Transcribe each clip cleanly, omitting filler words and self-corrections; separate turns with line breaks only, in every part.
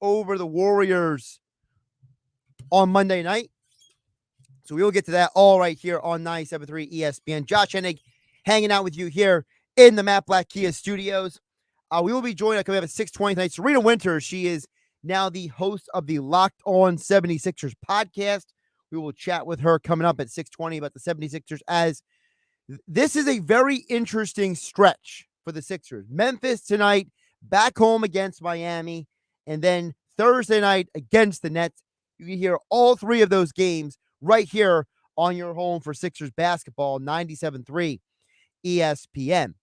over the Warriors on Monday night. So we will get to that all right here on 97.3 ESPN. Josh Hennig hanging out with you here in the Matt Black Kia studios. We will be joined coming up at 6:20 tonight. Serena Winters, she is now the host of the Locked On 76ers podcast. We will chat with her coming up at 6:20 about the 76ers, as this is a very interesting stretch for the Sixers. Memphis tonight, back home against Miami, and then Thursday night against the Nets. You can hear all three of those games right here on your home for Sixers basketball, 97.3 ESPN.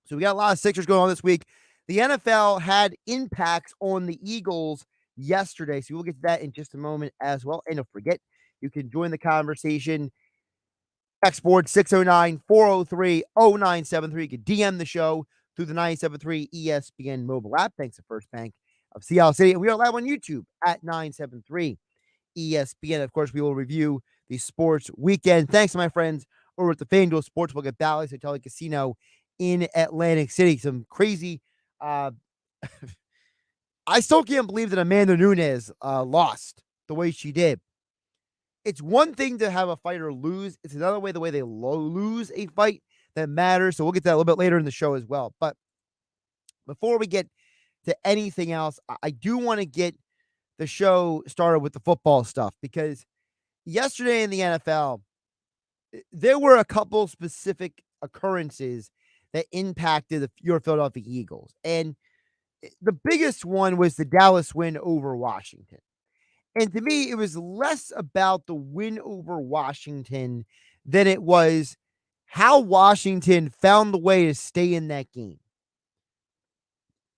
So we got a lot of Sixers going on this week. The NFL had impacts on the Eagles yesterday, so we'll get to that in just a moment as well. And don't forget, you can join the conversation. Xboard 609-403-0973. You can DM the show through the 97.3 ESPN mobile app. Thanks to First Bank of Seattle City. And we are live on YouTube at 973 ESPN. Of course, we will review the sports weekend. Thanks to my friends over at the FanDuel Sportsbook at Bally's Hotel and Casino in Atlantic City. Some crazy. I still can't believe that Amanda Nunes lost the way she did. It's one thing to have a fighter lose. It's another way, the way they lose a fight, that matters. So we'll get to that a little bit later in the show as well. But before we get to anything else, I do want to get the show started with the football stuff, because yesterday in the NFL, there were a couple specific occurrences that impacted your Philadelphia Eagles. And the biggest one was the Dallas win over Washington. And to me, it was less about the win over Washington than it was how Washington found the way to stay in that game.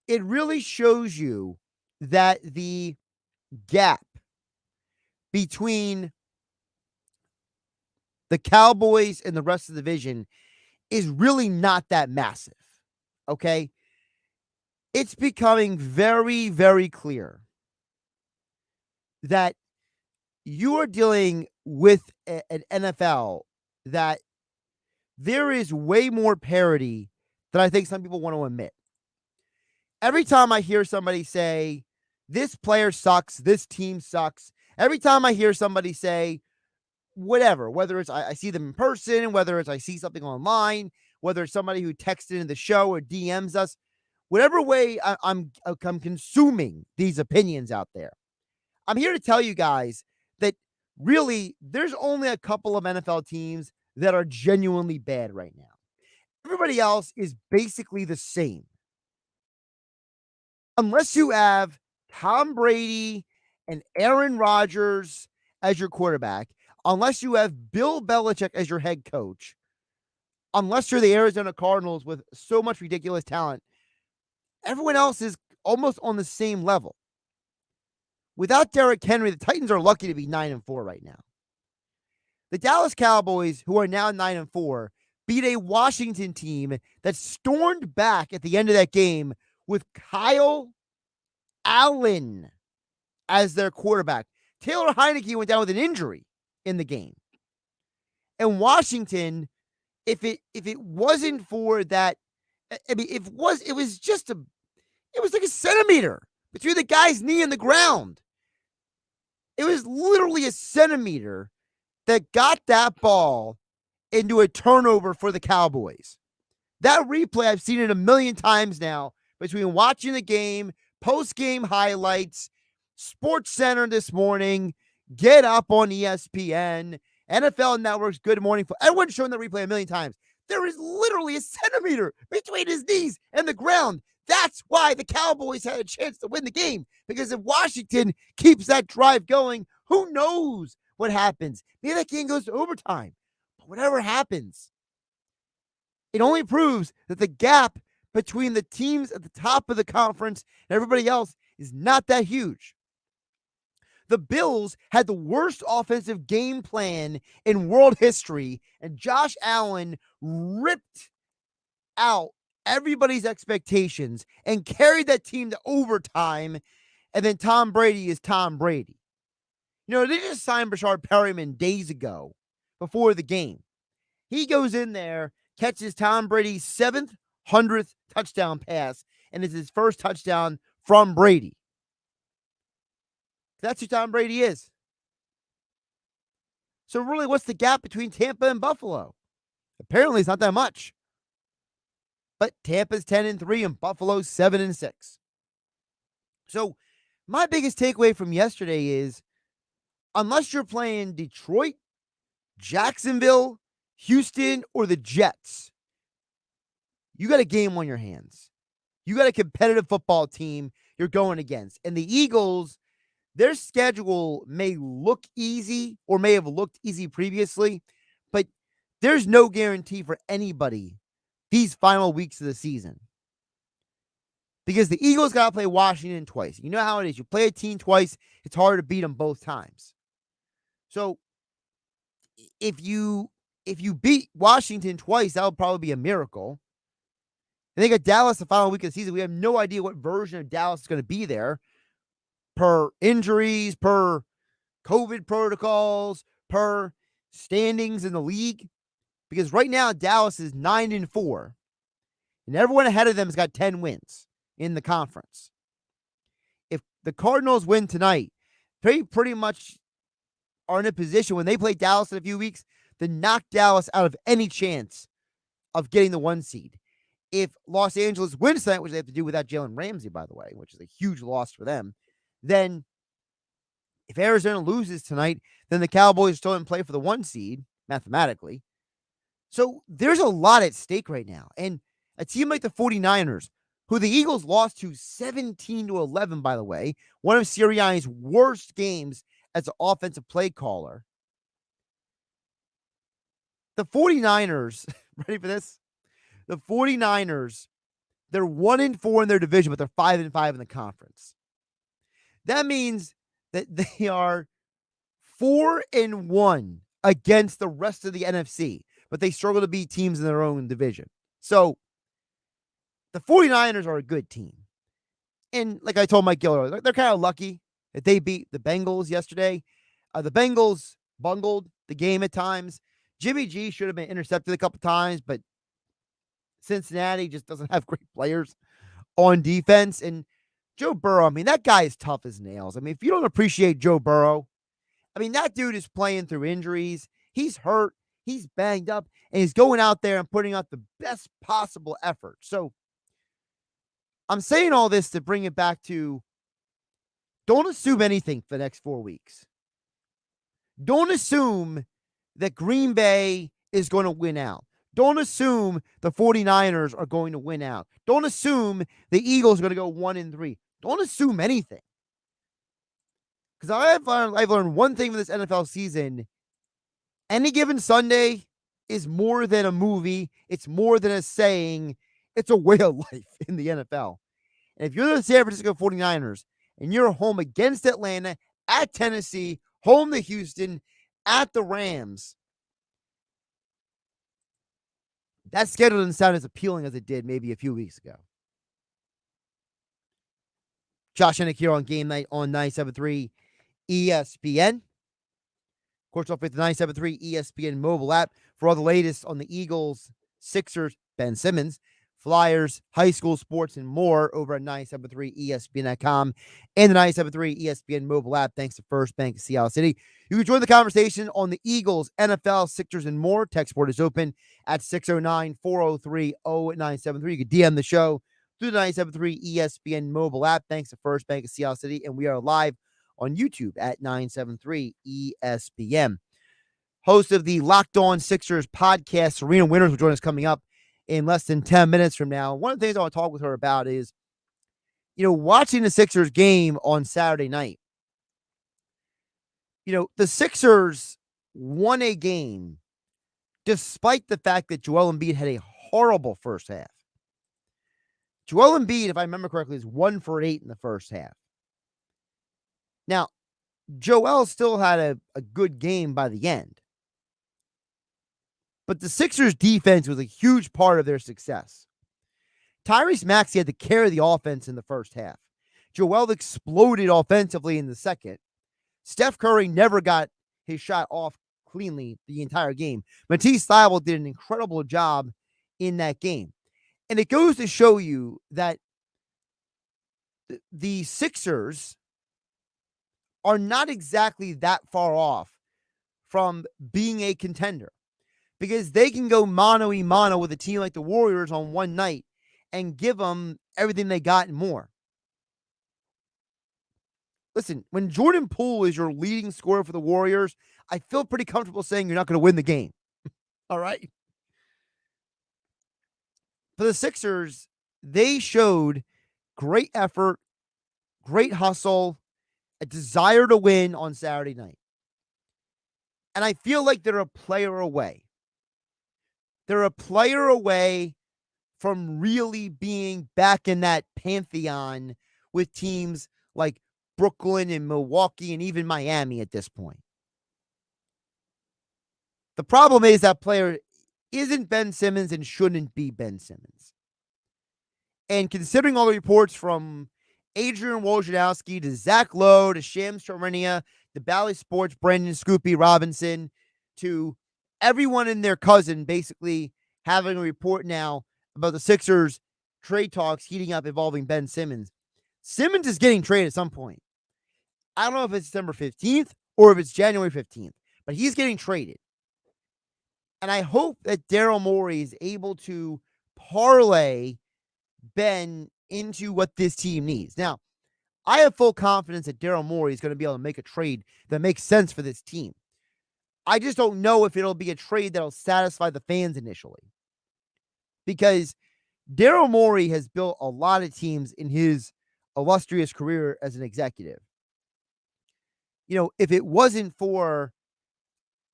It really shows you that the gap between the Cowboys and the rest of the division is really not that massive, okay? It's becoming very, very clear that you are dealing with an NFL that there is way more parity than I think some people want to admit. Every time I hear somebody say, this player sucks, this team sucks, every time I hear somebody say, whatever, whether it's I see them in person, whether it's I see something online, whether it's somebody who texted into the show or DMs us, whatever way I'm consuming these opinions out there, I'm here to tell you guys that really there's only a couple of NFL teams that are genuinely bad right now. Everybody else is basically the same. Unless you have Tom Brady and Aaron Rodgers as your quarterback, unless you have Bill Belichick as your head coach, unless you're the Arizona Cardinals with so much ridiculous talent, everyone else is almost on the same level. Without Derrick Henry, the Titans are lucky to be 9-4 right now. The Dallas Cowboys, who are now 9-4, beat a Washington team that stormed back at the end of that game with Kyle Allen as their quarterback. Taylor Heineke went down with an injury in the game. And Washington, if it wasn't for that, I mean, it was like a centimeter between the guy's knee and the ground. It was literally a centimeter that got that ball into a turnover for the Cowboys. That replay, I've seen it a million times now, between watching the game, post-game highlights, Sports Center this morning, Get Up on ESPN, NFL Network's Good Morning. Everyone's shown that replay a million times. There is literally a centimeter between his knees and the ground. That's why the Cowboys had a chance to win the game, because if Washington keeps that drive going, who knows what happens? Maybe that game goes to overtime. But whatever happens, it only proves that the gap between the teams at the top of the conference and everybody else is not that huge. The Bills had the worst offensive game plan in world history, and Josh Allen ripped out everybody's expectations and carried that team to overtime. And then Tom Brady is Tom Brady. You know, they just signed Brashard Perryman days ago before the game. He goes in there, catches Tom Brady's 700th touchdown pass, and it's his first touchdown from Brady. That's who Tom Brady is. So really, what's the gap between Tampa and Buffalo? Apparently, it's not that much. But Tampa's 10-3 and Buffalo's 7-6. So my biggest takeaway from yesterday is, unless you're playing Detroit, Jacksonville, Houston, or the Jets, you got a game on your hands. You got a competitive football team you're going against. And the Eagles, their schedule may look easy or may have looked easy previously, but there's no guarantee for anybody these final weeks of the season. Because the Eagles got to play Washington twice. You know how it is. You play a team twice, it's hard to beat them both times. So if you beat Washington twice, that would probably be a miracle. And they got Dallas the final week of the season. We have no idea what version of Dallas is going to be there, per injuries, per COVID protocols, per standings in the league. Because right now, Dallas is 9-4. And everyone ahead of them has got 10 wins in the conference. If the Cardinals win tonight, they pretty much are in a position when they play Dallas in a few weeks to knock Dallas out of any chance of getting the 1 seed. If Los Angeles wins tonight, which they have to do without Jalen Ramsey, by the way, which is a huge loss for them, then if Arizona loses tonight, then the Cowboys still in play for the 1 seed, mathematically. So there's a lot at stake right now. And a team like the 49ers, who the Eagles lost to 17-11, by the way, one of Sirianni's worst games as an offensive play caller. The 49ers, ready for this? The 49ers, they're 1-4 in their division, but they're 5-5 in the conference. That means that they are 4-1 against the rest of the NFC, but they struggle to beat teams in their own division. So the 49ers are a good team. And like I told Mike Giller, they're kind of lucky that they beat the Bengals yesterday. The Bengals bungled the game at times. Jimmy G should have been intercepted a couple times, but Cincinnati just doesn't have great players on defense. And Joe Burrow, I mean, that guy is tough as nails. I mean, if you don't appreciate Joe Burrow, I mean, that dude is playing through injuries. He's hurt. He's banged up. And he's going out there and putting out the best possible effort. So I'm saying all this to bring it back to, don't assume anything for the next 4 weeks. Don't assume that Green Bay is going to win out. Don't assume the 49ers are going to win out. Don't assume the Eagles are going to go 1-3. Don't assume anything. Because I've learned one thing from this NFL season. Any given Sunday is more than a movie. It's more than a saying. It's a way of life in the NFL. And if you're the San Francisco 49ers and you're home against Atlanta, at Tennessee, home to Houston, at the Rams, that schedule doesn't sound as appealing as it did maybe a few weeks ago. Josh Hennig here on GameNight on 97.3 ESPN. Of course, don't forget the 97.3 ESPN mobile app for all the latest on the Eagles, Sixers, Ben Simmons, Flyers, high school sports, and more over at 97.3 ESPN.com and the 97.3 ESPN mobile app. Thanks to First Bank of Seattle City. You can join the conversation on the Eagles, NFL, Sixers, and more. Text board is open at 609-403-0973. You can DM the show through the 97.3 ESPN mobile app. Thanks to First Bank of Seattle City. And we are live on YouTube at 973 ESPN. Host of the Locked On Sixers podcast, Serena Winters, will join us coming up in less than 10 minutes from now. One of the things I want to talk with her about is, watching the Sixers game on Saturday night. The Sixers won a game despite the fact that Joel Embiid had a horrible first half. Joel Embiid, if I remember correctly, is 1 for 8 in the first half. Now, Joel still had a good game by the end. But the Sixers' defense was a huge part of their success. Tyrese Maxey had to carry the offense in the first half. Joel exploded offensively in the second. Steph Curry never got his shot off cleanly the entire game. Matisse Thybulle did an incredible job in that game. And it goes to show you that the Sixers are not exactly that far off from being a contender, because they can go mano-a-mano with a team like the Warriors on one night and give them everything they got and more. Listen, when Jordan Poole is your leading scorer for the Warriors, I feel pretty comfortable saying you're not going to win the game. All right? For the Sixers, they showed great effort, great hustle, a desire to win on Saturday night. And I feel like they're a player away. They're a player away from really being back in that pantheon with teams like Brooklyn and Milwaukee and even Miami at this point. The problem is that player isn't Ben Simmons and shouldn't be Ben Simmons. And considering all the reports from Adrian Wojnarowski to Zach Lowe to Shams Charania to Bally Sports, Brandon Scoopy Robinson, to everyone and their cousin basically having a report now about the Sixers trade talks heating up involving Ben Simmons. Simmons is getting traded at some point. I don't know if it's December 15th or if it's January 15th, but he's getting traded. And I hope that Daryl Morey is able to parlay Ben into what this team needs. Now, I have full confidence that Daryl Morey is going to be able to make a trade that makes sense for this team. I just don't know if it'll be a trade that'll satisfy the fans initially. Because Daryl Morey has built a lot of teams in his illustrious career as an executive. You know, if it wasn't for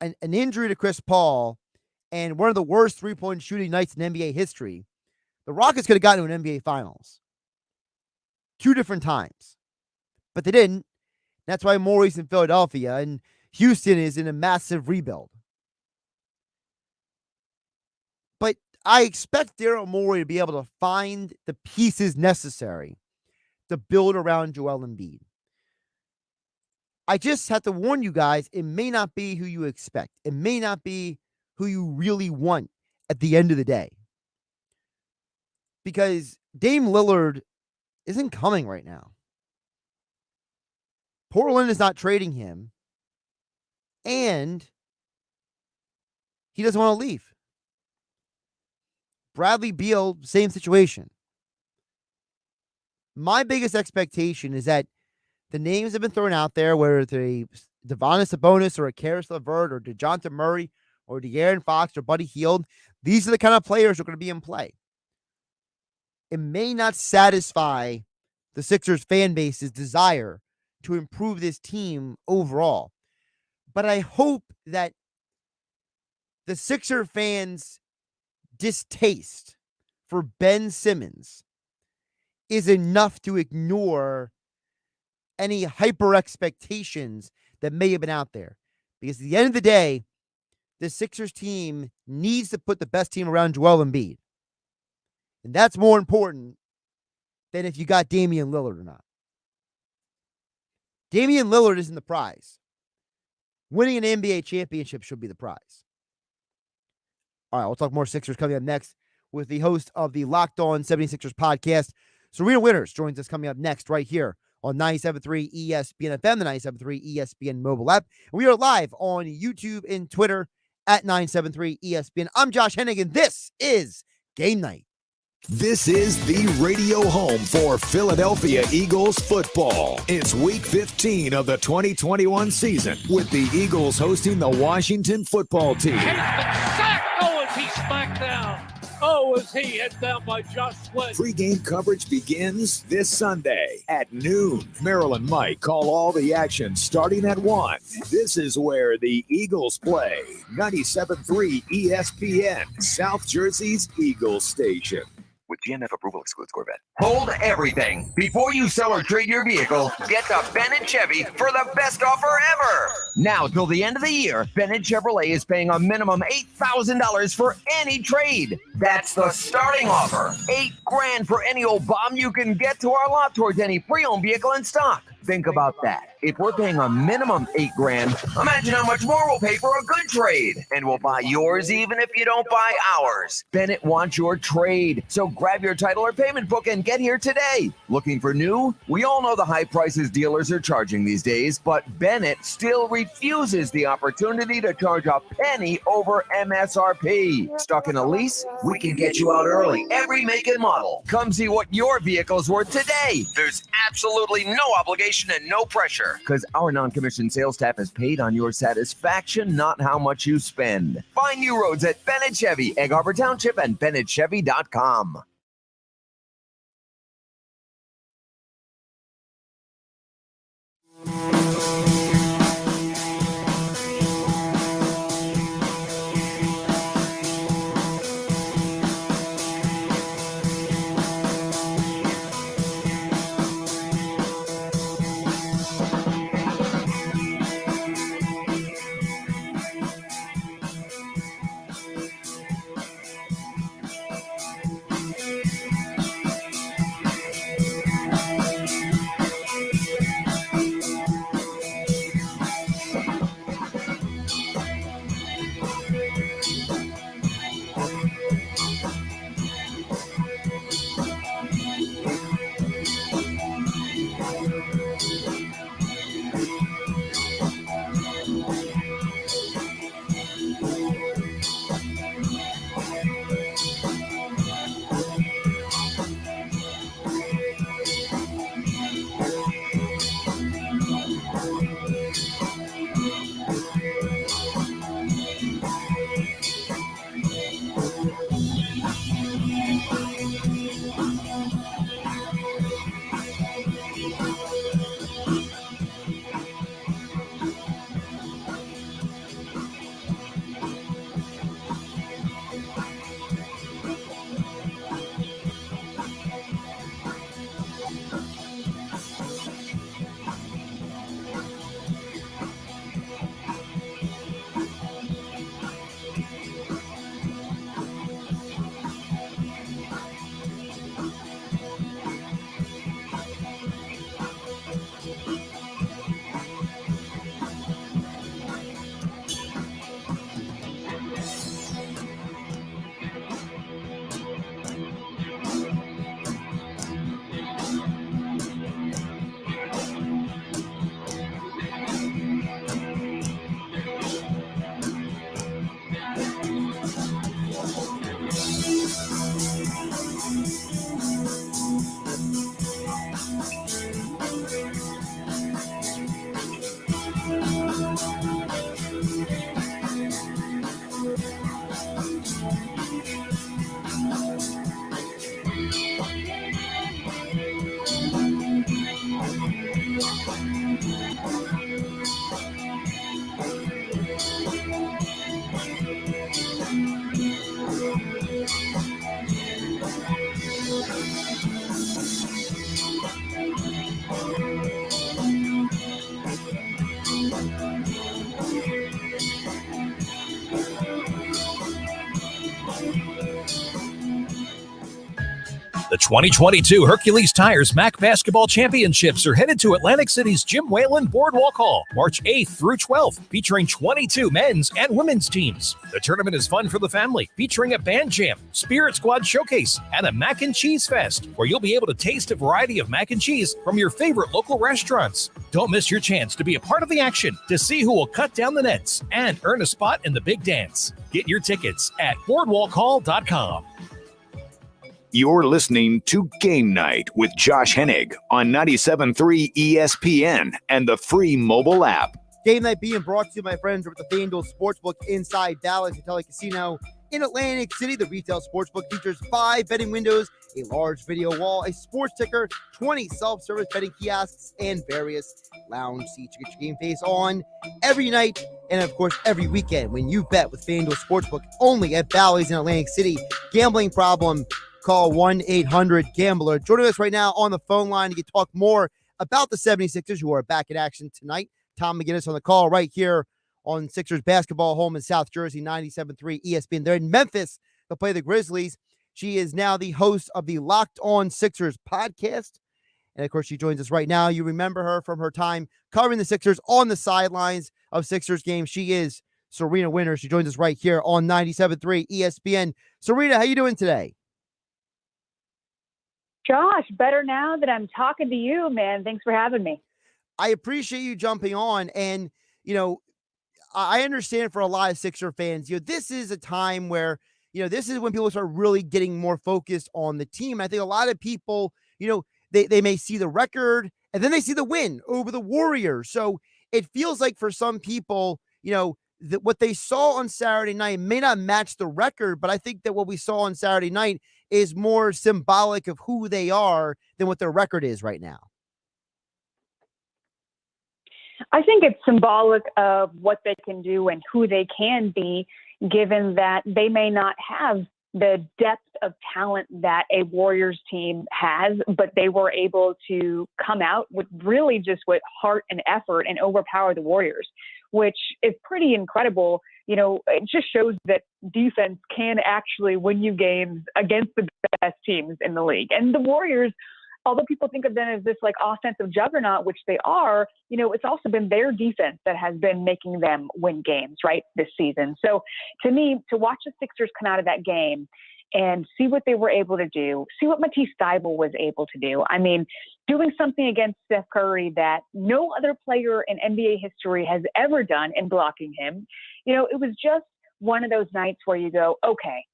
an injury to Chris Paul and one of the worst three-point shooting nights in NBA history, the Rockets could have gotten to an NBA Finals 2 different times. But they didn't. That's why Morey's in Philadelphia and Houston is in a massive rebuild. But I expect Daryl Morey to be able to find the pieces necessary to build around Joel Embiid. I just have to warn you guys, it may not be who you expect. It may not be who you really want at the end of the day. Because Dame Lillard isn't coming right now. Portland is not trading him. And he doesn't want to leave. Bradley Beal, same situation. My biggest expectation is that the names have been thrown out there, whether it's a Domantas Sabonis or a Karis LeVert or DeJounte Murray or De'Aaron Fox or Buddy Hield. These are the kind of players that are going to be in play. It may not satisfy the Sixers fan base's desire to improve this team overall. But I hope that the Sixer fans' distaste for Ben Simmons is enough to ignore any hyper expectations that may have been out there. Because at the end of the day, the Sixers team needs to put the best team around Joel Embiid. And that's more important than if you got Damian Lillard or not. Damian Lillard isn't the prize. Winning an NBA championship should be the prize. All right, we'll talk more Sixers coming up next with the host of the Locked On 76ers podcast. Serena Winters joins us coming up next right here on 97.3 ESPN FM, the 97.3 ESPN mobile app. And we are live on YouTube and Twitter at 973 ESPN. I'm Josh Hennig, and this is Game Night.
This is the radio home for Philadelphia Eagles football. It's week 15 of the 2021 season, with the Eagles hosting the Washington football team.
Sack! Oh, is he smacked down? Oh, is he hit down by Josh Sweat?
Pre-game coverage begins this Sunday at noon. Maryland Mike call all the action starting at 1. This is where the Eagles play. 97.3 ESPN, South Jersey's Eagles station.
With GMF approval excludes Corvette. Hold everything. Before you sell or trade your vehicle, get to Bennett Chevy for the best offer ever. Now till the end of the year, Bennett Chevrolet is paying a minimum $8,000 for any trade. That's the starting offer. $8,000 for any old bomb you can get to our lot towards any pre-owned vehicle in stock. Think about that. If we're paying a minimum $8,000, imagine how much more we'll pay for a good trade. And we'll buy yours even if you don't buy ours. Bennett wants your trade. So grab your title or payment book and get here today. Looking for new? We all know the high prices dealers are charging these days, but Bennett still refuses the opportunity to charge a penny over MSRP. Stuck in a lease? We can get you out early. Every make and model. Come see what your vehicle's worth today. There's absolutely no obligation and no pressure, because our non-commissioned sales staff is paid on your satisfaction, not how much you spend. Find new roads at Bennett Chevy, Egg Harbor Township, and BennettChevy.com.
The 2022 Hercules Tires MAC Basketball Championships are headed to Atlantic City's Jim Whalen Boardwalk Hall, March 8th through 12th, featuring 22 men's and women's teams. The tournament is fun for the family, featuring a band jam, Spirit Squad showcase, and a mac and cheese fest, where you'll be able to taste a variety of mac and cheese from your favorite local restaurants. Don't miss your chance to be a part of the action, to see who will cut down the nets, and earn a spot in the big dance. Get your tickets at boardwalkhall.com.
You're listening to Game Night with Josh Hennig on 97.3 ESPN and the free mobile app.
Game Night being brought to you, my friends, with the FanDuel Sportsbook inside Dallas Hotel Casino in Atlantic City. The retail sportsbook features 5 betting windows, a large video wall, a sports ticker, 20 self-service betting kiosks, and various lounge seats. You get your game face on every night and, of course, every weekend when you bet with FanDuel Sportsbook only at Bally's in Atlantic City. Gambling problem? Call 1-800-GAMBLER. Joining us right now on the phone line to talk more about the 76ers, who are back in action tonight. Tom McGinnis on the call right here on Sixers basketball home in South Jersey, 97.3 ESPN. They're in Memphis to play the Grizzlies. She is now the host of the Locked On Sixers podcast. And of course, she joins us right now. You remember her from her time covering the Sixers on the sidelines of Sixers games. She is Serena Winters. She joins us right here on 97.3 ESPN. Serena, how you doing today?
Josh, better now that I'm talking to you, man. Thanks for having me.
I appreciate you jumping on. And, I understand for a lot of Sixer fans, this is a time where, this is when people start really getting more focused on the team. I think a lot of people, they may see the record and then they see the win over the Warriors. So it feels like for some people, that what they saw on Saturday night may not match the record, but I think that what we saw on Saturday night is more symbolic of who they are than what their record is right now.
I think it's symbolic of what they can do and who they can be, given that they may not have the depth of talent that a Warriors team has, but they were able to come out with really just with heart and effort and overpower the Warriors, which is pretty incredible. It just shows that defense can actually win you games against the best teams in the league. And the Warriors, although people think of them as this like offensive juggernaut, which they are, it's also been their defense that has been making them win games, right, this season. So to me, to watch the Sixers come out of that game and see what they were able to do, see what Matisse Thybulle was able to do. I mean, doing something against Steph Curry that no other player in NBA history has ever done in blocking him. It was just one of those nights where you go, okay,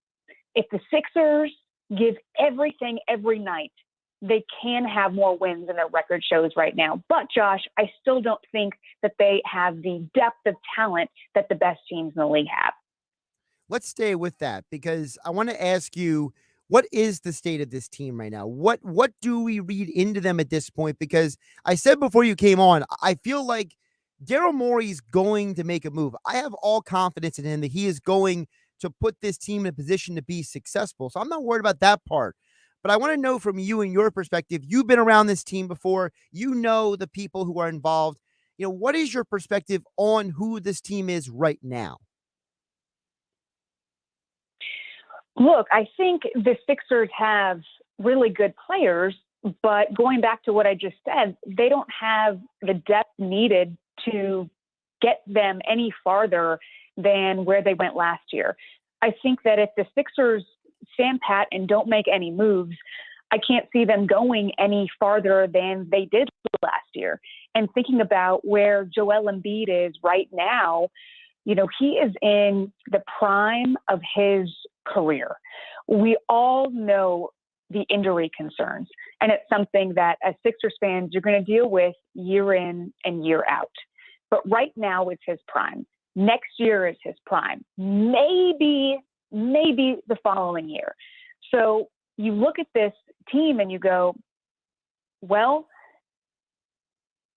if the Sixers give everything every night, they can have more wins than their record shows right now. But Josh, I still don't think that they have the depth of talent that the best teams in the league have.
Let's stay with that because I want to ask you, what is the state of this team right now? What do we read into them at this point? Because I said before you came on, I feel like Daryl Morey's going to make a move. I have all confidence in him that he is going to put this team in a position to be successful. So I'm not worried about that part. But I want to know from you and your perspective, you've been around this team before, the people who are involved. What is your perspective on who this team is right now?
Look, I think the Sixers have really good players, but going back to what I just said, they don't have the depth needed to get them any farther than where they went last year. I think that if the Sixers stand pat and don't make any moves, I can't see them going any farther than they did last year. And thinking about where Joel Embiid is right now, he is in the prime of his career. We all know the injury concerns, and it's something that as Sixers fans, you're going to deal with year in and year out. But right now it's his prime. Next year is his prime. Maybe the following year. So you look at this team and you go, well,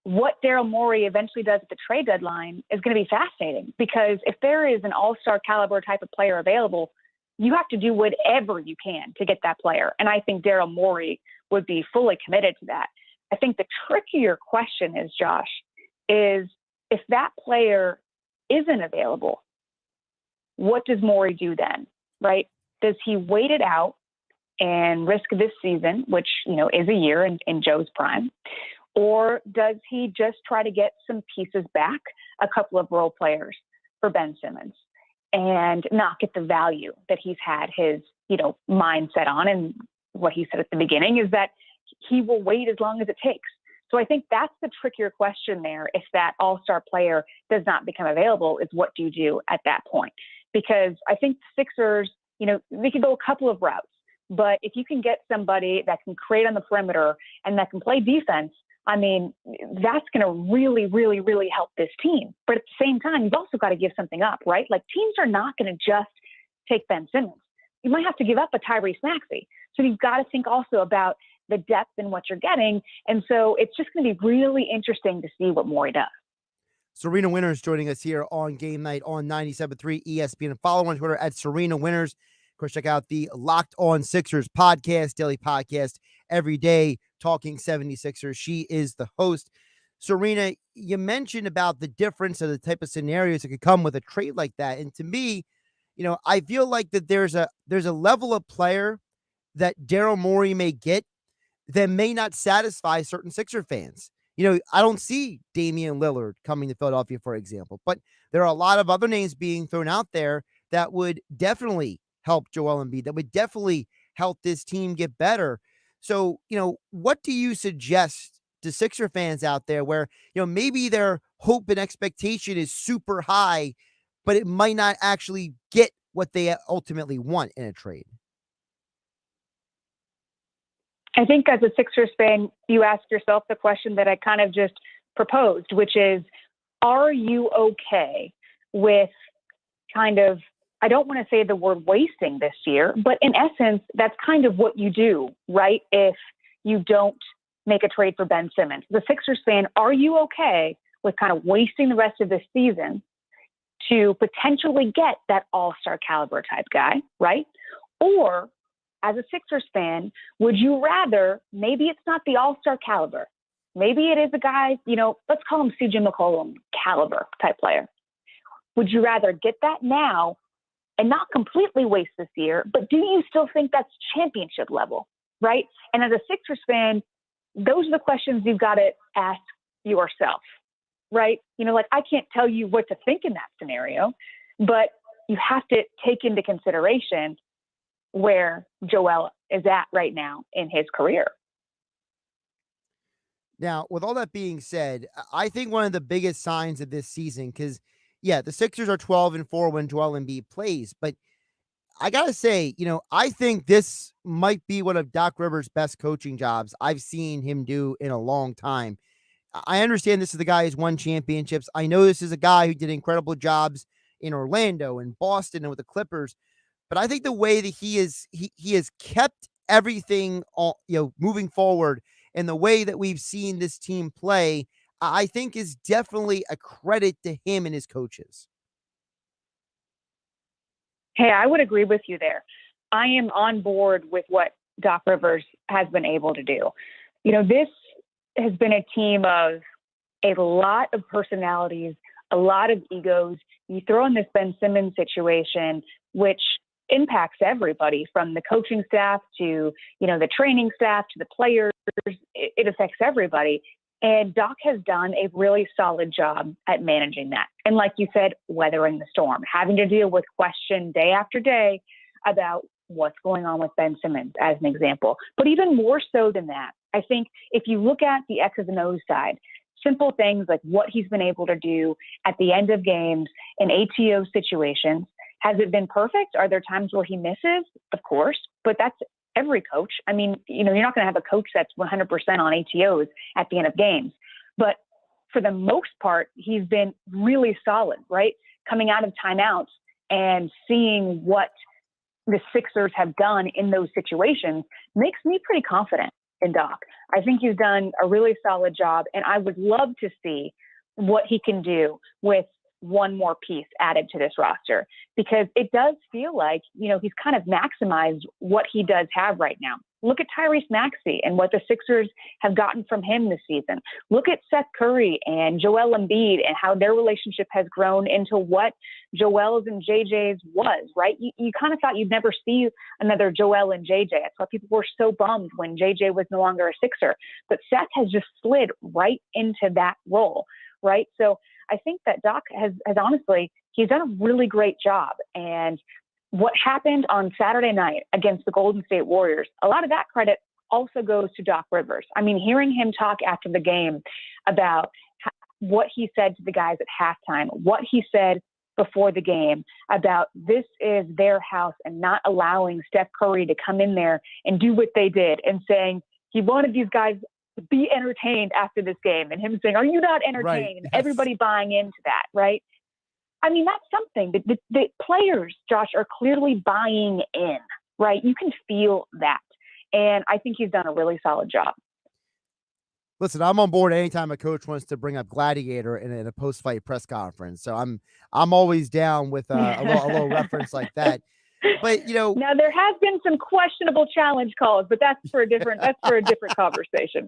what Daryl Morey eventually does at the trade deadline is going to be fascinating, because if there is an all-star caliber type of player available, you have to do whatever you can to get that player. And I think Daryl Morey would be fully committed to that. I think the trickier question is, Josh, is if that player isn't available, what does Morey do then, right? Does he wait it out and risk this season, which, is a year in Joe's prime? Or does he just try to get some pieces back, a couple of role players for Ben Simmons, and not get the value that he's had his, mindset on? And what he said at the beginning is that he will wait as long as it takes. So I think that's the trickier question there. If that all-star player does not become available, is what do you do at that point? Because I think the Sixers, they could go a couple of routes. But if you can get somebody that can create on the perimeter and that can play defense, I mean, that's going to really, really, really help this team. But at the same time, you've also got to give something up, right? Like, teams are not going to just take Ben Simmons. You might have to give up a Tyrese Maxey. So you've got to think also about the depth in what you're getting. And so it's just going to be really interesting to see what Morey does.
Serena Winters joining us here on GameNight on 97.3 ESPN. And follow on Twitter at Serena Winters. Of course, check out the Locked On Sixers podcast, daily podcast every day, talking 76ers. She is the host. Serena, you mentioned about the difference of the type of scenarios that could come with a trade like that. And to me, I feel like that there's a level of player that Daryl Morey may get that may not satisfy certain Sixer fans. I don't see Damian Lillard coming to Philadelphia, for example, but there are a lot of other names being thrown out there that would definitely help Joel Embiid, that would definitely help this team get better. So, what do you suggest to Sixer fans out there where, maybe their hope and expectation is super high, but it might not actually get what they ultimately want in a trade?
I think as a Sixers fan, you ask yourself the question that I kind of just proposed, which is, are you okay with kind of, I don't want to say the word wasting this year, but in essence, that's kind of what you do, right? If you don't make a trade for Ben Simmons. The Sixers fan, are you okay with kind of wasting the rest of this season to potentially get that all-star caliber type guy, right? Or as a Sixers fan, would you rather, maybe it's not the all-star caliber, maybe it is a guy, let's call him CJ McCollum caliber type player. Would you rather get that now and not completely waste this year, but do you still think that's championship level, right? And as a Sixers fan, those are the questions you've got to ask yourself, right? I can't tell you what to think in that scenario, but you have to take into consideration where Joel is at right now in his career.
Now, with all that being said, I think one of the biggest signs of this season, because the Sixers are 12-4 when Joel Embiid plays, but I gotta say, I think this might be one of Doc Rivers' best coaching jobs I've seen him do in a long time. I understand this is the guy who's won championships. I know this is a guy who did incredible jobs in Orlando and Boston and with the Clippers, but I think the way that he has kept everything moving forward, and the way that we've seen this team play, I think is definitely a credit to him and his coaches.
Hey, I would agree with you there. I am on board with what Doc Rivers has been able to do. This has been a team of a lot of personalities, a lot of egos. You throw in this Ben Simmons situation, which impacts everybody from the coaching staff to, the training staff to the players. It affects everybody. And Doc has done a really solid job at managing that. And like you said, weathering the storm, having to deal with question day after day about what's going on with Ben Simmons, as an example. But even more so than that, I think if you look at the X's and O's side, simple things like what he's been able to do at the end of games in ATO situations. Has it been perfect? Are there times where he misses? Of course, but that's every coach. I mean, you're not going to have a coach that's 100% on ATOs at the end of games. But for the most part, he's been really solid, right? Coming out of timeouts and seeing what the Sixers have done in those situations makes me pretty confident in Doc. I think he's done a really solid job, and I would love to see what he can do with one more piece added to this roster, because it does feel like, he's kind of maximized what he does have right now. Look at Tyrese Maxey and what the Sixers have gotten from him this season. Look at Seth Curry and Joel Embiid and how their relationship has grown into what Joel's and JJ's was, right? You kind of thought you'd never see another Joel and JJ. That's why people were so bummed when JJ was no longer a Sixer. But Seth has just slid right into that role, right? So I think that Doc has honestly, he's done a really great job. And what happened on Saturday night against the Golden State Warriors, a lot of that credit also goes to Doc Rivers. I mean, hearing him talk after the game about what he said to the guys at halftime, what he said before the game about this is their house and not allowing Steph Curry to come in there and do what they did, and saying he wanted these guys to be entertained after this game, and him saying, "Are you not entertained?"
Right.
And everybody buying into that, right? I mean, that's something that the players, Josh, are clearly buying in, right? You can feel that. And I think he's done a really solid job.
Listen, I'm on board anytime a coach wants to bring up Gladiator in a post-fight press conference. So I'm always down with a little reference like that. But
now there has been some questionable challenge calls, but that's for a different conversation.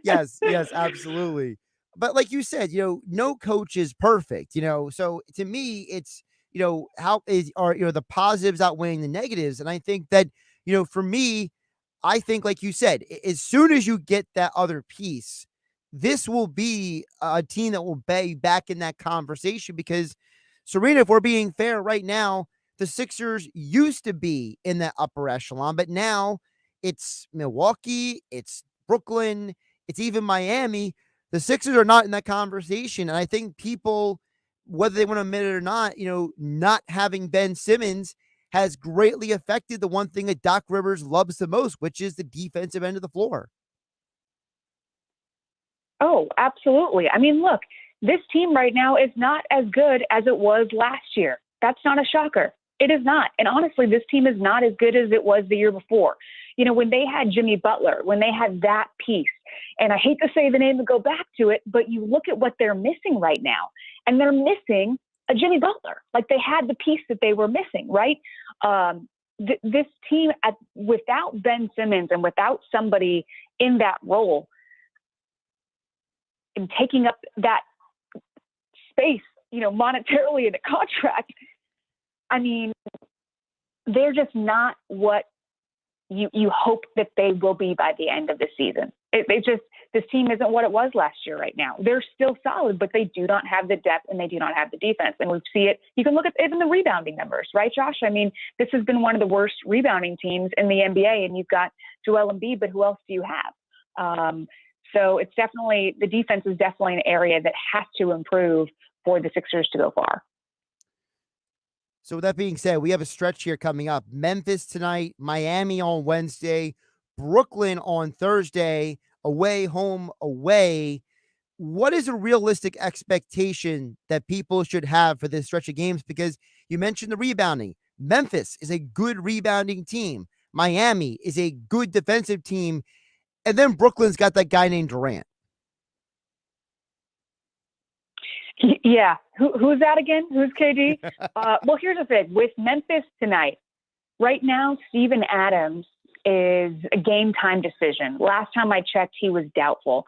Yes, absolutely. But like you said, no coach is perfect. So to me, it's how are the positives outweighing the negatives, and I think that for me, I think, like you said, as soon as you get that other piece, this will be a team that will be back in that conversation because, Serena, if we're being fair right now, the Sixers used to be in that upper echelon, but now it's Milwaukee, it's Brooklyn, it's even Miami. The Sixers are not in that conversation. And I think people, whether they want to admit it or not, not having Ben Simmons has greatly affected the one thing that Doc Rivers loves the most, which is the defensive end of the floor.
Oh, absolutely. I mean, look, this team right now is not as good as it was last year. That's not a shocker. It is not. And honestly, this team is not as good as it was the year before. When they had Jimmy Butler, when they had that piece, and I hate to say the name and go back to it, but you look at what they're missing right now, and they're missing a Jimmy Butler. Like they had the piece that they were missing, right? This team, without Ben Simmons and without somebody in that role and taking up that space, monetarily in a contract, I mean, they're just not what you hope that they will be by the end of the season. This team isn't what it was last year right now. They're still solid, but they do not have the depth and they do not have the defense. And we see it. You can look at even the rebounding numbers, right, Josh? I mean, this has been one of the worst rebounding teams in the NBA, and you've got Joel Embiid, but who else do you have? So it's definitely, the defense is definitely an area that has to improve for the Sixers to go far.
So with that being said, we have a stretch here coming up. Memphis tonight, Miami on Wednesday, Brooklyn on Thursday, away, home, away. What is a realistic expectation that people should have for this stretch of games? Because you mentioned the rebounding. Memphis is a good rebounding team. Miami is a good defensive team. And then Brooklyn's got that guy named Durant.
Yeah. Who's that again? Who's KD? Well, here's the thing. With Memphis tonight, right now, Steven Adams is a game time decision. Last time I checked, he was doubtful.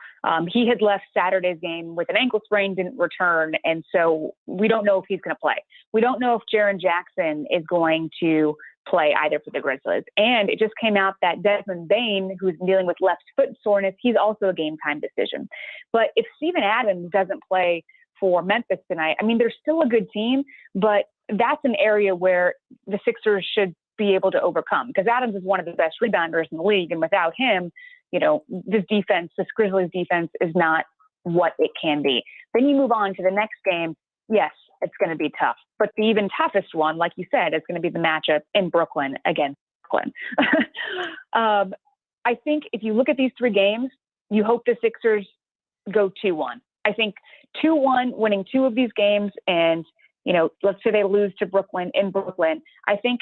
He had left Saturday's game with an ankle sprain, didn't return. And so we don't know if he's going to play. We don't know if Jaren Jackson is going to play either for the Grizzlies. And it just came out that Desmond Bane, who's dealing with left foot soreness, he's also a game time decision. But if Steven Adams doesn't play for Memphis tonight, I mean, they're still a good team, but that's an area where the Sixers should be able to overcome, because Adams is one of the best rebounders in the league. And without him, this Grizzlies defense is not what it can be. Then you move on to the next game. Yes, it's going to be tough, but the even toughest one, like you said, is going to be the matchup in Brooklyn against Brooklyn. I think if you look at these three games, you hope the Sixers go 2-1. I think 2-1, winning two of these games, and let's say they lose to Brooklyn in Brooklyn. I think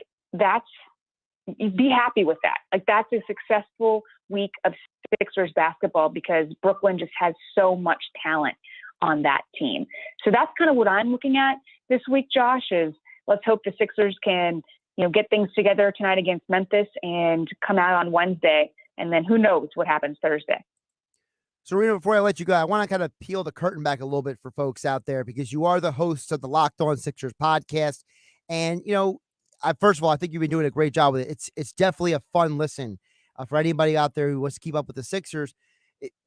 be happy with that. Like, that's a successful week of Sixers basketball, because Brooklyn just has so much talent on that team. So that's kind of what I'm looking at this week, Josh, is let's hope the Sixers can, get things together tonight against Memphis and come out on Wednesday. And then who knows what happens Thursday.
Serena, before I let you go, I want to kind of peel the curtain back a little bit for folks out there, because you are the host of the Locked On Sixers podcast. And, first of all, I think you've been doing a great job with it. It's definitely a fun listen for anybody out there who wants to keep up with the Sixers.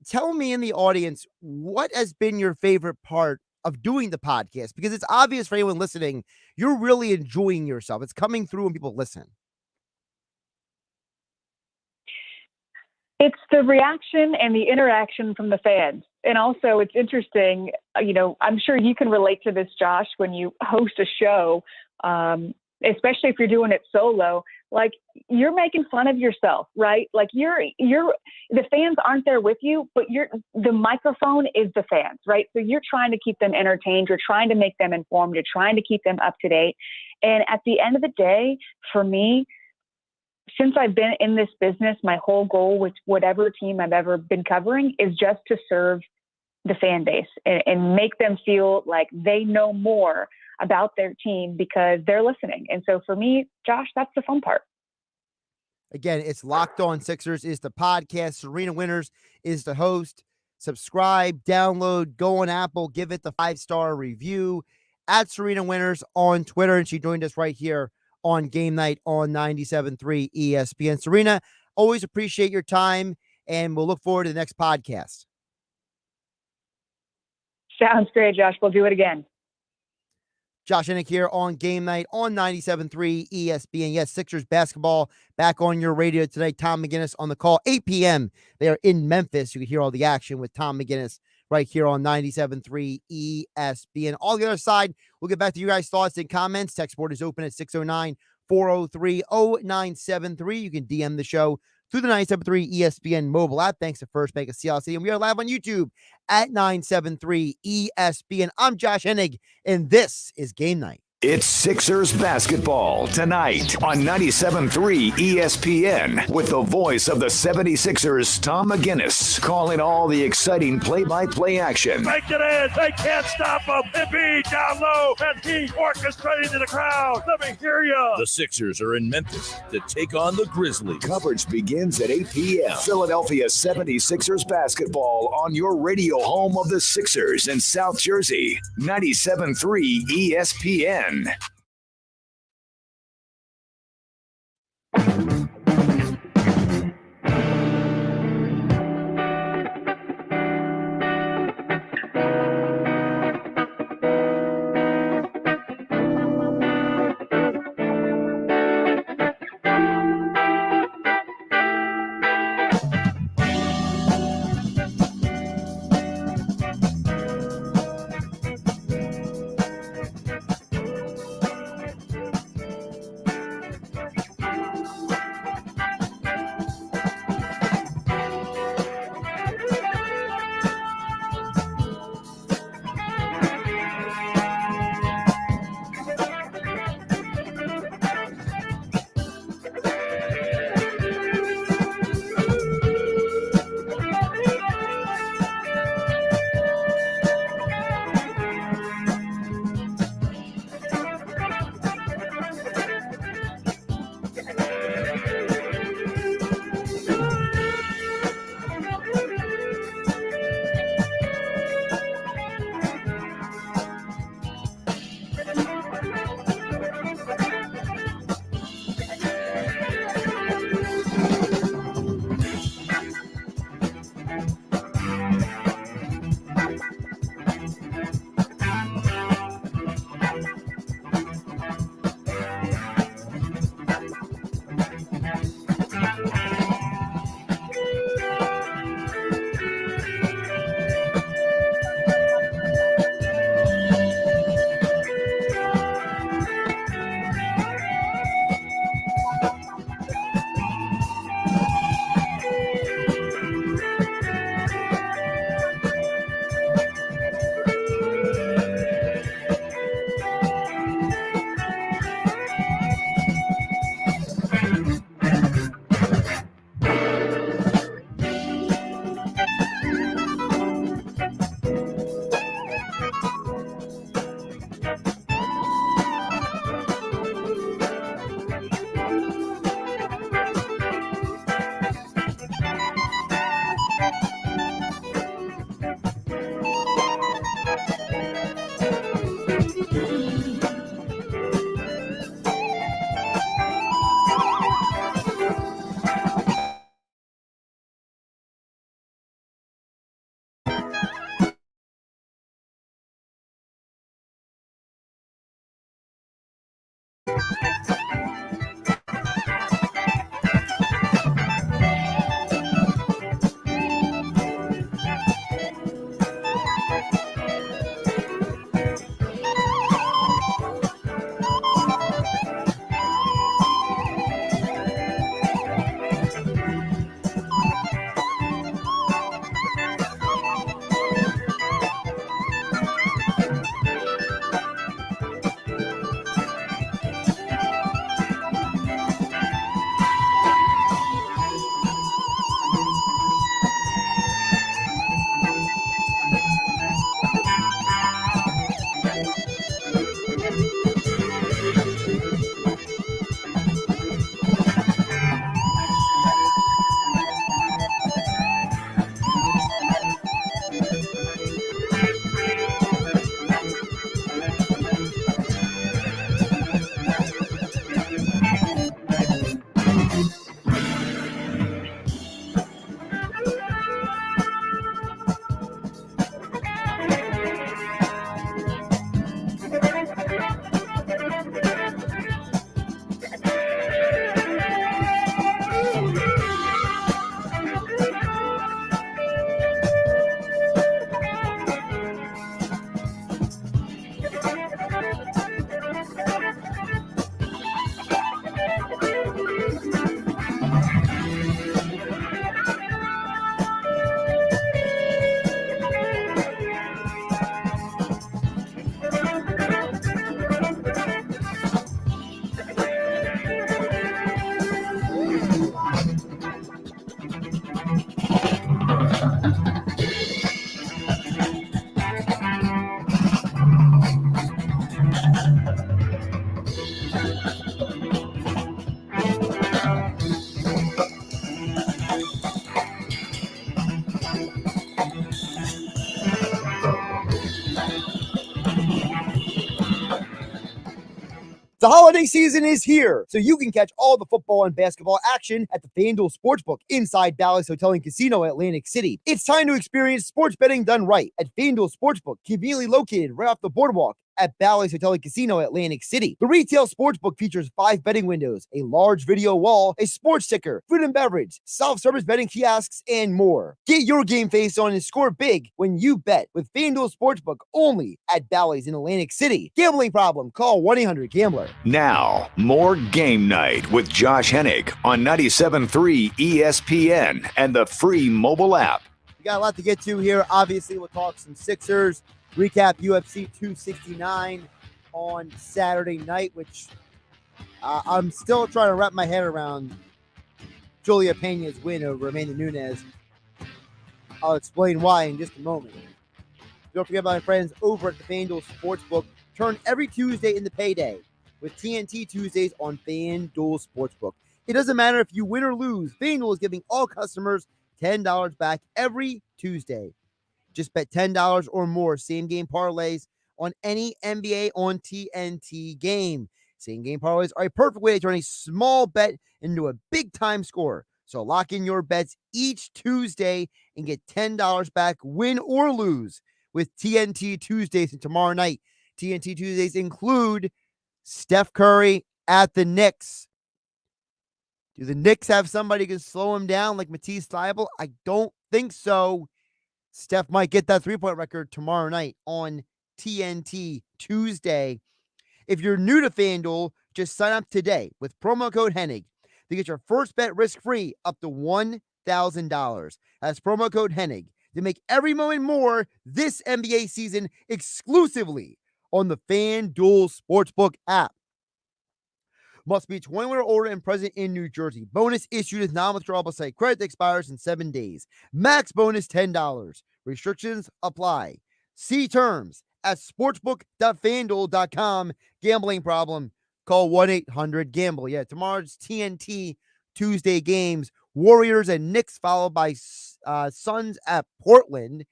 Tell me in the audience, what has been your favorite part of doing the podcast? Because it's obvious for anyone listening, you're really enjoying yourself. It's coming through when people listen.
It's the reaction and the interaction from the fans. And also, it's interesting, I'm sure you can relate to this, Josh, when you host a show, especially if you're doing it solo, like, you're making fun of yourself, right? Like, the fans aren't there with you, but the microphone is the fans, right? So you're trying to keep them entertained. You're trying to make them informed. You're trying to keep them up to date. And at the end of the day, for me, since I've been in this business, my whole goal with whatever team I've ever been covering is just to serve the fan base and make them feel like they know more about their team because they're listening. And so for me, Josh, that's the fun part.
Again, it's Locked On Sixers is the podcast. Serena Winters is the host. Subscribe, download, go on Apple, give it the 5-star review at Serena Winters on Twitter. And she joined us right here on Game Night on 97.3 ESPN. Serena, Always appreciate your time, and we'll look forward to the next podcast.
Sounds great, Josh. We'll do it again.
Josh Hennig here on Game Night on 97.3 ESPN. Yes, Sixers basketball back on your radio today. Tom McGinnis on the call, 8 p.m. They are in Memphis. You can hear all the action with Tom McGinnis right here on 97.3 ESPN. All the other side, we'll get back to you guys' thoughts and comments. Text board is open at 609-403-0973. You can DM the show through the 97.3 ESPN mobile app. Thanks to First Bank of CLC. And we are live on YouTube at 97.3 ESPN. I'm Josh Hennig, and this is Game Night.
It's Sixers basketball tonight on 97.3 ESPN with the voice of the 76ers, Tom McGinnis, calling all the exciting play-by-play action.
Make it in. They can't stop him. Embiid down low, and he orchestrating to the crowd. Let me hear you.
The Sixers are in Memphis to take on the Grizzlies.
Coverage begins at 8 p.m. Philadelphia 76ers basketball on your radio home of the Sixers in South Jersey. 97.3 ESPN.
The holiday season is here, so you can catch all the football and basketball action at the FanDuel Sportsbook inside Bally's Hotel and Casino, Atlantic City. It's time to experience sports betting done right at FanDuel Sportsbook, conveniently located right off the boardwalk at Bally's Hotel and Casino, Atlantic City. The retail sportsbook features 5 betting windows, a large video wall, a sports ticker, food and beverage, self-service betting kiosks, and more. Get your game face on and score big when you bet with FanDuel Sportsbook only at Bally's in Atlantic City. Gambling problem? Call 1-800-GAMBLER.
Now, more Game Night with Josh Hennig on 97.3 ESPN and the free mobile app.
We got a lot to get to here. Obviously, we'll talk some Sixers, recap UFC 269 on Saturday night, which I'm still trying to wrap my head around Julia Pena's win over Amanda Nunes. I'll explain why in just a moment. Don't forget about my friends over at the FanDuel Sportsbook. Turn every Tuesday into payday with TNT Tuesdays on FanDuel Sportsbook. It doesn't matter if you win or lose. FanDuel is giving all customers $10 back every Tuesday. Just bet $10 or more same-game parlays on any NBA on TNT game. Same-game parlays are a perfect way to turn a small bet into a big-time score. So lock in your bets each Tuesday and get $10 back, win or lose, with TNT Tuesdays. And tomorrow night, TNT Tuesdays include Steph Curry at the Knicks. Do the Knicks have somebody who can slow him down like Matisse Thybulle? I don't think so. Steph might get that three-point record tomorrow night on TNT Tuesday. If you're new to FanDuel, just sign up today with promo code Hennig to get your first bet risk-free up to $1,000. That's promo code Hennig to make every moment more this NBA season exclusively on the FanDuel Sportsbook app. Must be 21 or older and present in New Jersey. Bonus issued is non-withdrawable site credit that expires in 7 days. Max bonus $10. Restrictions apply. See terms at sportsbook.fanduel.com. Gambling problem? Call 1-800-GAMBLE. Yeah, tomorrow's TNT Tuesday games. Warriors and Knicks followed by Suns at Portland.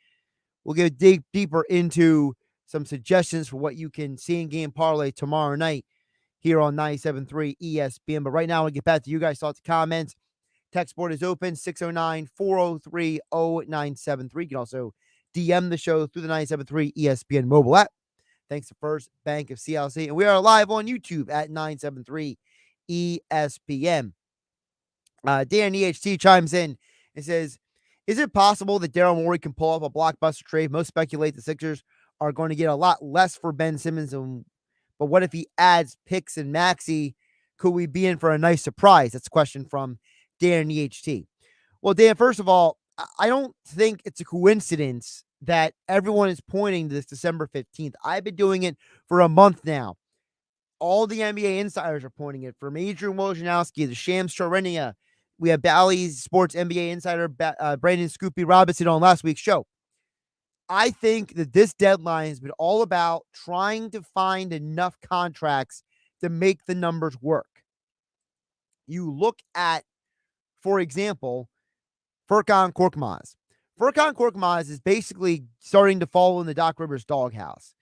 We'll get deeper into some suggestions for what you can see in game parlay tomorrow night here on 97.3 ESPN. But right now, I'll get back to you guys' thoughts, comments. Text board is open, 609-403-0973. You can also DM the show through the 97.3 ESPN mobile app. Thanks to First Bank of CLC. And we are live on YouTube at 97.3 ESPN. Dan EHT chimes in and says, is it possible that Daryl Morey can pull off a blockbuster trade? Most speculate the Sixers are going to get a lot less for Ben Simmons, but what if he adds picks and Maxey? Could we be in for a nice surprise? That's a question from Dan EHT. Well, Dan, first of all, I don't think it's a coincidence that everyone is pointing to this December 15th. I've been doing it for a month now. All the NBA insiders are pointing it. From Adrian Wojnarowski to Shams Charania. We have Bally's Sports NBA insider Brandon Scoopy Robinson on last week's show. I think that this deadline has been all about trying to find enough contracts to make the numbers work. You look at, for example, Furkan Korkmaz. Furkan Korkmaz is basically starting to fall in the Doc Rivers doghouse.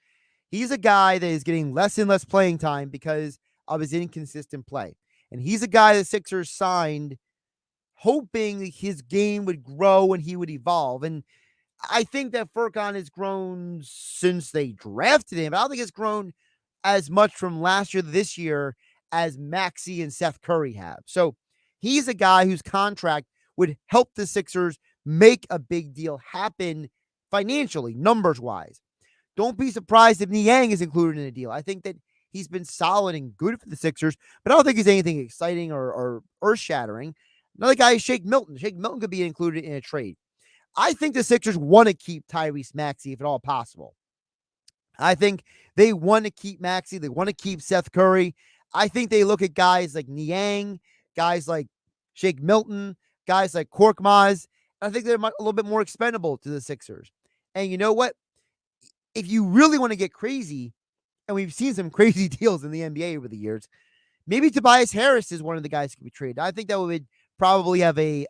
He's a guy that is getting less and less playing time because of his inconsistent play. And he's a guy the Sixers signed hoping his game would grow and he would evolve. And I think that Furkan has grown since they drafted him. I don't think it's grown as much from last year to this year as Maxey and Seth Curry have. So he's a guy whose contract would help the Sixers make a big deal happen financially, numbers-wise. Don't be surprised if Niang is included in the deal. I think that he's been solid and good for the Sixers, but I don't think he's anything exciting or earth-shattering. Another guy is Shake Milton. Shake Milton could be included in a trade. I think the Sixers want to keep Tyrese Maxey if at all possible. I think they want to keep Maxey. They want to keep Seth Curry. I think they look at guys like Niang, guys like Shake Milton, guys like Korkmaz. I think they're a little bit more expendable to the Sixers. And you know what? If you really want to get crazy, and we've seen some crazy deals in the NBA over the years, maybe Tobias Harris is one of the guys who could be traded. I think that would probably have a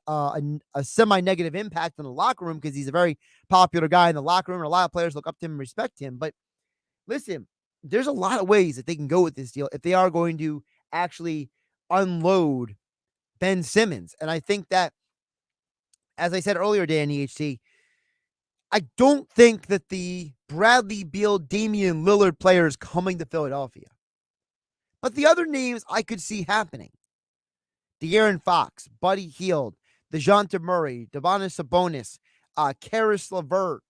semi-negative impact on the locker room because he's a very popular guy in the locker room, and a lot of players look up to him and respect him. But listen, there's a lot of ways that they can go with this deal if they are going to actually unload Ben Simmons. And I think that, as I said earlier, Dan EHT, I don't think that the Bradley Beal, Damian Lillard player is coming to Philadelphia. But the other names I could see happening: De'Aaron Fox, Buddy Hield, DeJounte Murray, Domantas Sabonis, Karis LeVert.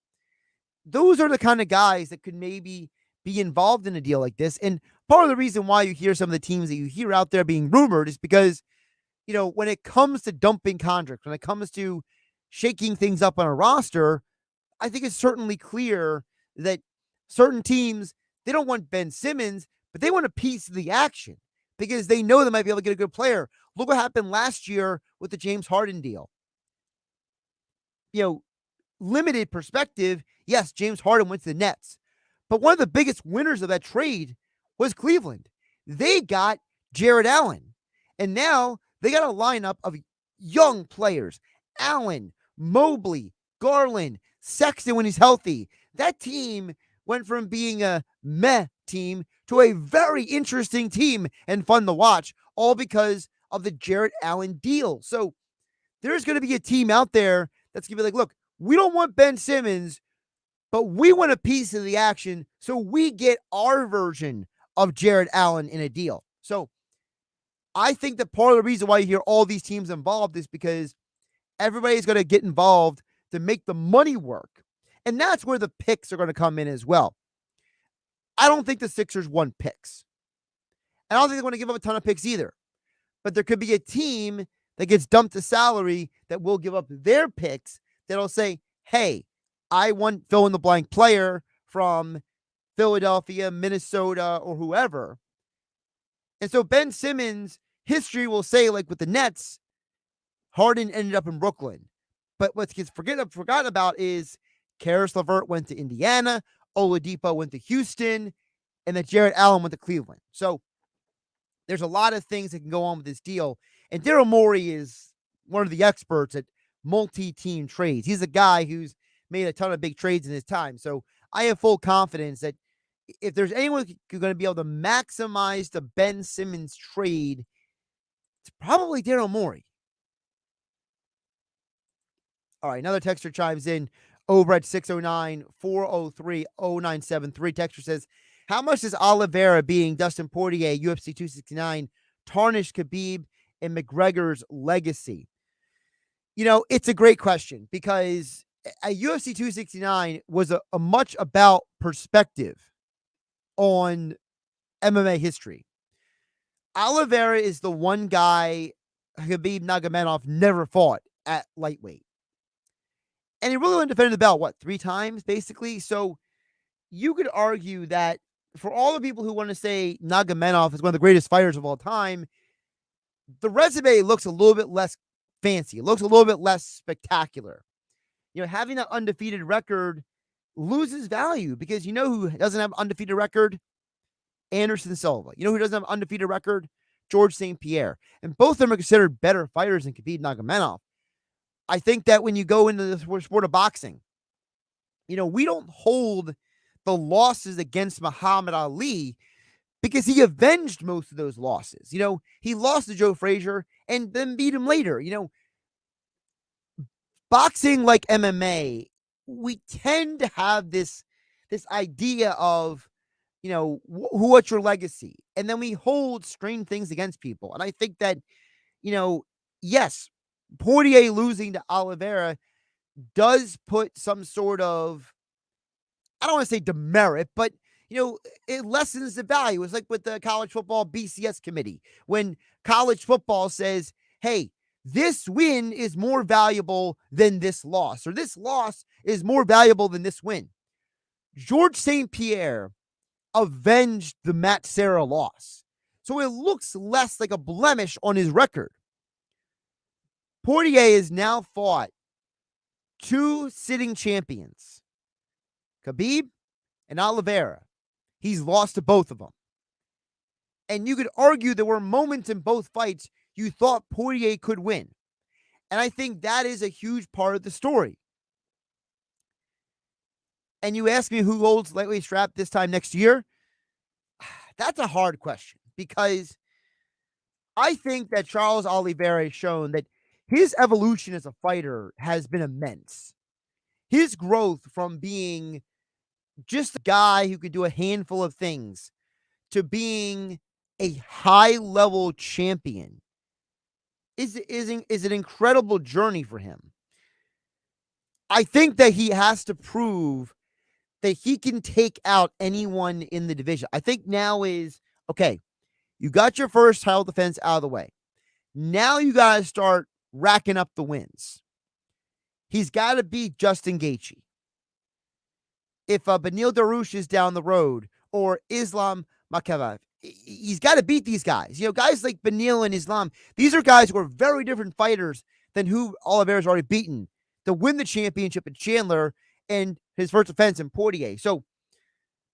Those are the kind of guys that could maybe be involved in a deal like this. And part of the reason why you hear some of the teams that you hear out there being rumored is because, when it comes to dumping contracts, when it comes to shaking things up on a roster, I think it's certainly clear that certain teams, they don't want Ben Simmons, but they want a piece of the action because they know they might be able to get a good player. Look what happened last year with the James Harden deal. Limited perspective, yes, James Harden went to the Nets, but one of the biggest winners of that trade was Cleveland. They got Jared Allen, and now they got a lineup of young players: Allen, Mobley, Garland, Sexton when he's healthy. That team went from being a meh team to a very interesting team and fun to watch, all because of the Jared Allen deal. So there's going to be a team out there that's going to be like, look, we don't want Ben Simmons, but we want a piece of the action, so we get our version of Jared Allen in a deal. So I think that part of the reason why you hear all these teams involved is because everybody's going to get involved to make the money work. And that's where the picks are going to come in as well. I don't think the Sixers want picks. I don't think they're going to give up a ton of picks either. But there could be a team that gets dumped to salary that will give up their picks that'll say, hey, I want fill-in-the-blank player from Philadelphia, Minnesota, or whoever. And so Ben Simmons, history will say, like with the Nets, Harden ended up in Brooklyn. But what gets forgotten about is Karis LeVert went to Indiana, Oladipo went to Houston, and that Jared Allen went to Cleveland. So there's a lot of things that can go on with this deal. And Daryl Morey is one of the experts at multi-team trades. He's a guy who's made a ton of big trades in his time. So I have full confidence that if there's anyone who's going to be able to maximize the Ben Simmons trade, it's probably Daryl Morey. All right, another texter chimes in over at 609-403-0973. Texter says, how much does Oliveira being Dustin Poirier, UFC 269, tarnish Khabib and McGregor's legacy? It's a great question because a UFC 269 was a much about perspective on MMA history. Oliveira is the one guy Khabib Nurmagomedov never fought at lightweight. And he really only defended the belt, 3 times, basically? So you could argue that for all the people who want to say Nurmagomedov is one of the greatest fighters of all time, the resume looks a little bit less fancy. It looks a little bit less spectacular. Having that undefeated record loses value because who doesn't have an undefeated record? Anderson Silva. Who doesn't have an undefeated record? George St. Pierre. And both of them are considered better fighters than Khabib Nurmagomedov. I think that when you go into the sport of boxing, we don't hold the losses against Muhammad Ali because he avenged most of those losses. He lost to Joe Frazier and then beat him later. Boxing, like MMA, we tend to have this idea of, what's your legacy? And then we hold strange things against people. And I think that, yes, Poirier losing to Oliveira does put some sort of, I don't want to say demerit, but, it lessens the value. It's like with the college football BCS committee. When college football says, hey, this win is more valuable than this loss, or this loss is more valuable than this win. George St. Pierre avenged the Matt Serra loss. So it looks less like a blemish on his record. Poirier has now fought 2 sitting champions, Khabib and Oliveira. He's lost to both of them. And you could argue there were moments in both fights you thought Poirier could win. And I think that is a huge part of the story. And you ask me who holds lightweight strap this time next year. That's a hard question because I think that Charles Oliveira has shown that his evolution as a fighter has been immense. His growth from being just a guy who could do a handful of things to being a high-level champion is an incredible journey for him. I think that he has to prove that he can take out anyone in the division. I think now is, okay, you got your first title defense out of the way. Now you got to start racking up the wins. He's got to beat Justin Gaethje. If Beneil Dariush is down the road or Islam Makhachev, he's got to beat these guys. You know, guys like Beneil and Islam, these are guys who are very different fighters than who Oliveira's already beaten to win the championship at Chandler and his first defense in Poirier. So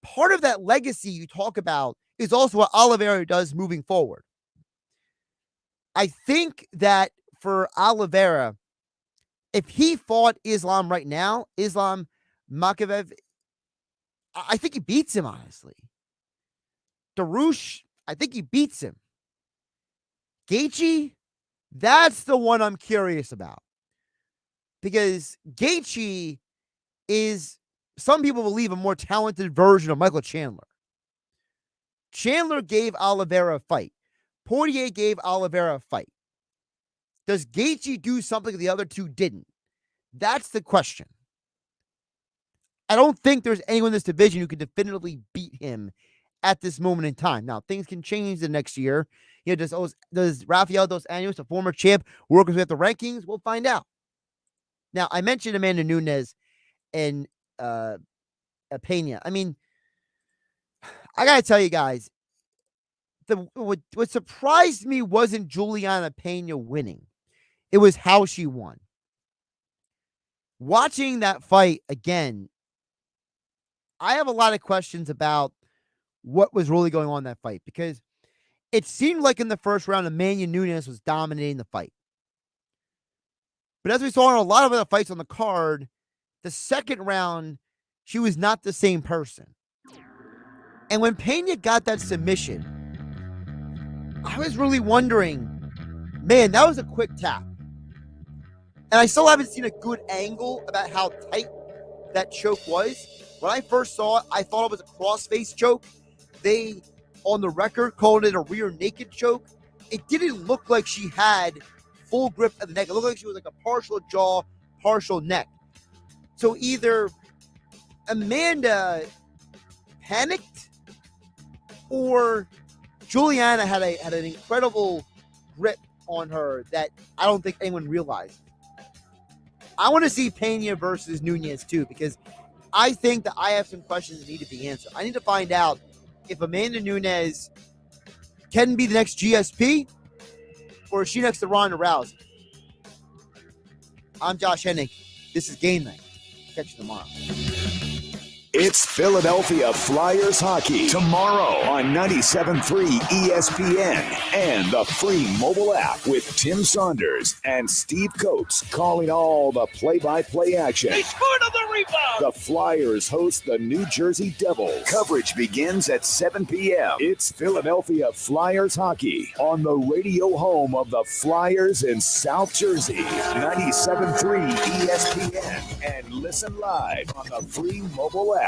part of that legacy you talk about is also what Oliveira does moving forward. I think that for Oliveira, if he fought Islam right now, Islam Makhachev, I think he beats him, honestly. Dariush, I think he beats him. Gaethje, that's the one I'm curious about. Because Gaethje is, some people believe, a more talented version of Michael Chandler. Chandler gave Oliveira a fight. Poirier gave Oliveira a fight. Does Gaethje do something the other two didn't? That's the question. I don't think there's anyone in this division who can definitively beat him at this moment in time. Now, things can change the next year. You know, does Rafael Dos Anjos, a former champ, work with the rankings? We'll find out. Now, I mentioned Amanda Nunes and Pena. I mean, I got to tell you guys, what surprised me wasn't Juliana Pena winning. It was how she won. Watching that fight again, I have a lot of questions about what was really going on in that fight because it seemed like in the first round, Amanda Nunes was dominating the fight. But as we saw in a lot of other fights on the card, the second round, she was not the same person. And when Pena got that submission, I was really wondering, man, that was a quick tap. And I still haven't seen a good angle about how tight that choke was. When I first saw it, I thought it was a cross-face choke. They, on the record, called it a rear naked choke. It didn't look like she had full grip of the neck. It looked like she was like a partial jaw, partial neck. So either Amanda panicked or Juliana had an incredible grip on her that I don't think anyone realized. I want to see Pena versus Nunes too, because I think that I have some questions that need to be answered. I need to find out if Amanda Nunes can be the next GSP or is she next to Ronda Rousey. I'm Josh Hennig. This is GameNight. Catch you tomorrow.
It's Philadelphia Flyers hockey tomorrow on 97.3 ESPN and the free mobile app with Tim Saunders and Steve Coates calling all the play-by-play action.
He scored on the rebound.
The Flyers host the New Jersey Devils. Coverage begins at 7 p.m. It's Philadelphia Flyers hockey on the radio home of the Flyers in South Jersey. 97.3 ESPN and listen live on the free mobile app.